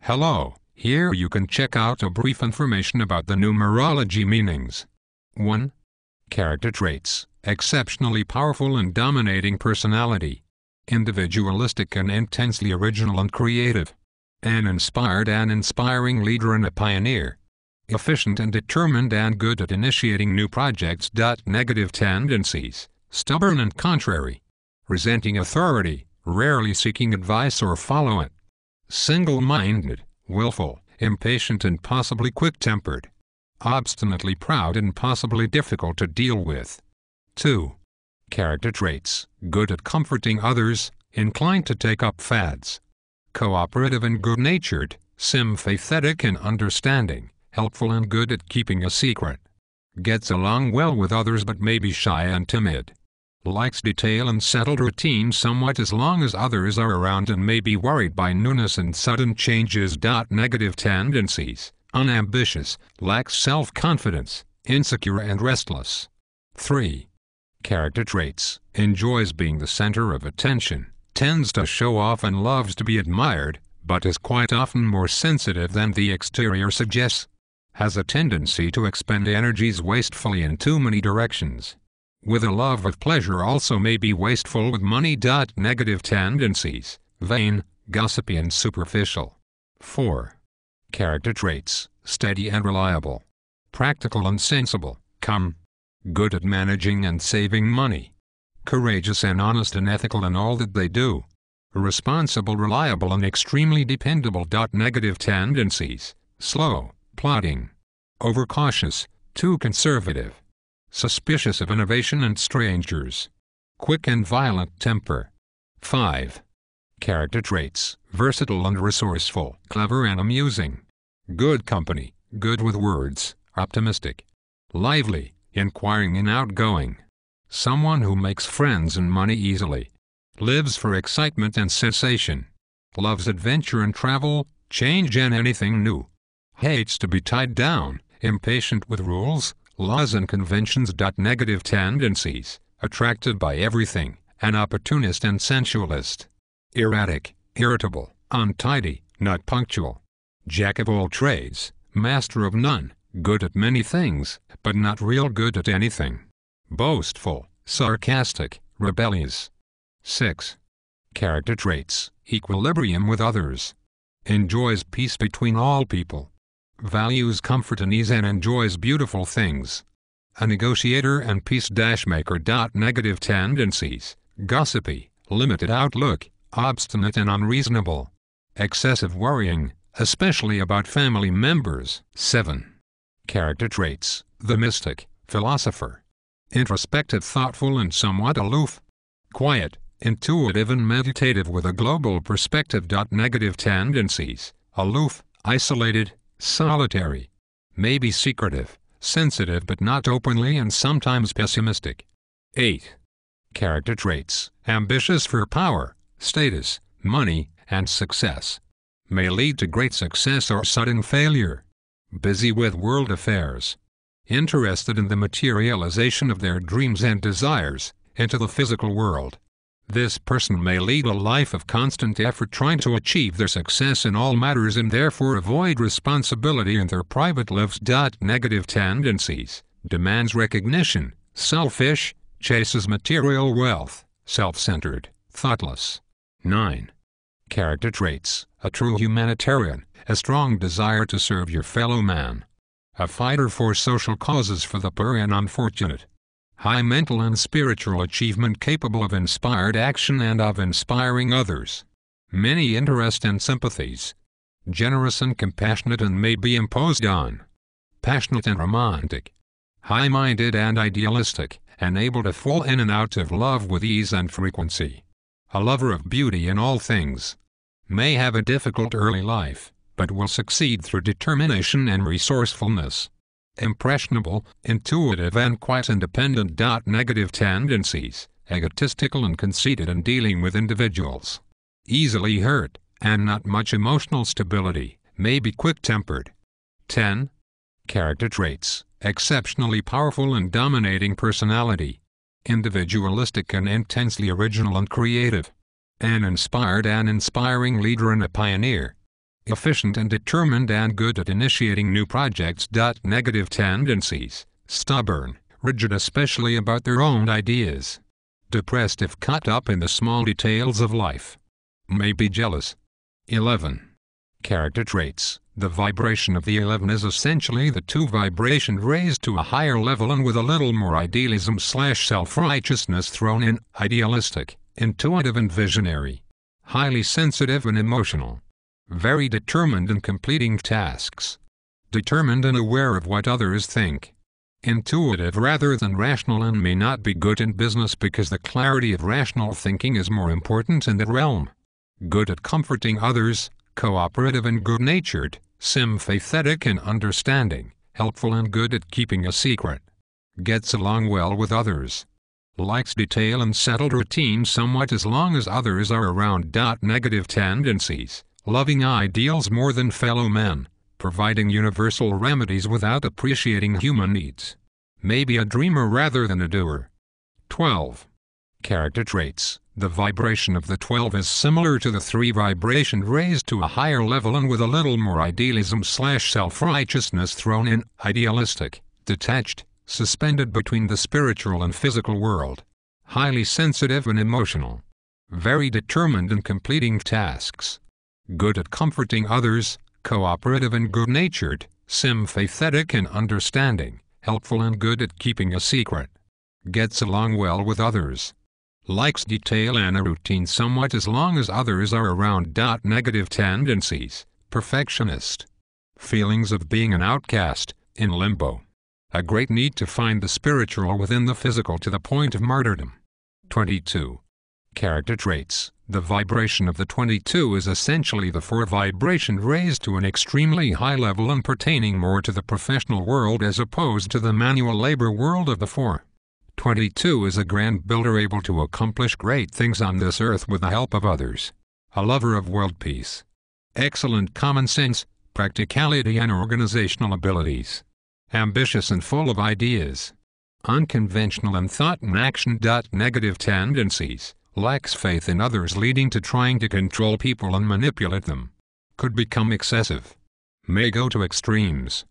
Hello, here you can check out a brief information about the numerology meanings. 1. Character traits: exceptionally powerful and dominating personality. Individualistic and intensely original and creative. An inspired and inspiring leader and a pioneer. Efficient and determined and good at initiating new projects. Negative tendencies: stubborn and contrary. Resenting authority, rarely seeking advice or follow it. Single-minded, willful, impatient and possibly quick-tempered. Obstinately proud and possibly difficult to deal with. 2. Character traits: good at comforting others, inclined to take up fads. Cooperative and good-natured, sympathetic and understanding, helpful and good at keeping a secret. Gets along well with others but may be shy and timid. Likes detail and settled routine somewhat as long as others are around and may be worried by newness and sudden changes. Negative tendencies: unambitious, lacks self-confidence, insecure and restless. 3. Character traits: enjoys being the center of attention, tends to show off and loves to be admired, but is quite often more sensitive than the exterior suggests. Has a tendency to expend energies wastefully in too many directions. With a love of pleasure also may be wasteful with money. Negative tendencies: vain, gossipy and superficial. 4. Character traits: steady and reliable. Practical and sensible, good at managing and saving money. Courageous and honest and ethical in all that they do. Responsible, reliable and extremely dependable. Negative tendencies: slow, plodding. Overcautious, too conservative. Suspicious of innovation and strangers. Quick and violent temper. 5. Character traits: versatile and resourceful, clever and amusing. Good company, good with words, optimistic. Lively, inquiring and outgoing. Someone who makes friends and money easily. Lives for excitement and sensation. Loves adventure and travel, change and anything new. Hates to be tied down, impatient with rules, laws and conventions. Negative tendencies: attracted by everything, an opportunist and sensualist. Erratic, irritable, untidy, not punctual. Jack of all trades, master of none, good at many things, but not real good at anything. Boastful, sarcastic, rebellious. 6. Character traits: equilibrium with others. Enjoys peace between all people. Values comfort and ease and enjoys beautiful things. A negotiator and peace-maker. Negative tendencies: gossipy, limited outlook, obstinate and unreasonable. Excessive worrying, especially about family members. 7. Character traits: the mystic, philosopher. Introspective, thoughtful and somewhat aloof. Quiet, intuitive and meditative with a global perspective. Negative tendencies: aloof, isolated, solitary. May be secretive, sensitive but not openly and sometimes pessimistic. 8. Character traits: ambitious for power, status, money, and success. May lead to great success or sudden failure. Busy with world affairs. Interested in the materialization of their dreams and desires, into the physical world. This person may lead a life of constant effort trying to achieve their success in all matters and therefore avoid responsibility in their private lives. Negative tendencies: demands recognition, selfish, chases material wealth, self-centered, thoughtless. 9. Character traits: a true humanitarian, a strong desire to serve your fellow man. A fighter for social causes for the poor and unfortunate. High mental and spiritual achievement, capable of inspired action and of inspiring others. Many interests and sympathies. Generous and compassionate and may be imposed on. Passionate and romantic. High-minded and idealistic, and able to fall in and out of love with ease and frequency. A lover of beauty in all things. May have a difficult early life, but will succeed through determination and resourcefulness. Impressionable, intuitive and quite independent. Negative tendencies: egotistical and conceited in dealing with individuals. Easily hurt, and not much emotional stability, may be quick-tempered. 10. Character traits: exceptionally powerful and dominating personality. Individualistic and intensely original and creative. An inspired and inspiring leader and a pioneer. efficient and determined and good at initiating new projects. Negative tendencies, stubborn, rigid especially about their own ideas. Depressed if caught up in the small details of life. May be jealous. 11. Character traits. The vibration of the 11 is essentially the 2 vibration raised to a higher level and with a little more idealism/self-righteousness thrown in. Idealistic, intuitive and visionary. Highly sensitive and emotional. Very determined in completing tasks. Determined and aware of what others think. Intuitive rather than rational and may not be good in business because the clarity of rational thinking is more important in that realm. Good at comforting others, cooperative and good-natured, sympathetic and understanding, helpful and good at keeping a secret. Gets along well with others. Likes detail and settled routine somewhat as long as others are around. Negative tendencies, loving ideals more than fellow men, providing universal remedies without appreciating human needs. Maybe a dreamer rather than a doer. 12. Character traits. The vibration of the 12 is similar to the 3 vibration raised to a higher level and with a little more idealism/self-righteousness thrown in. Idealistic, detached, suspended between the spiritual and physical world. Highly sensitive and emotional. Very determined in completing tasks. Good at comforting others, cooperative and good-natured, sympathetic and understanding, helpful and good at keeping a secret. Gets along well with others. Likes detail and a routine somewhat as long as others are around. Negative tendencies, perfectionist. Feelings of being an outcast, in limbo. A great need to find the spiritual within the physical to the point of martyrdom. 22. Character traits. The vibration of the 22 is essentially the 4 vibration raised to an extremely high level and pertaining more to the professional world as opposed to the manual labor world of the 4. 22 is a grand builder able to accomplish great things on this earth with the help of others. A lover of world peace. Excellent common sense, practicality and organizational abilities. Ambitious and full of ideas. Unconventional in thought and action. Negative tendencies, lacks faith in others leading to trying to control people and manipulate them. Could become excessive. May go to extremes.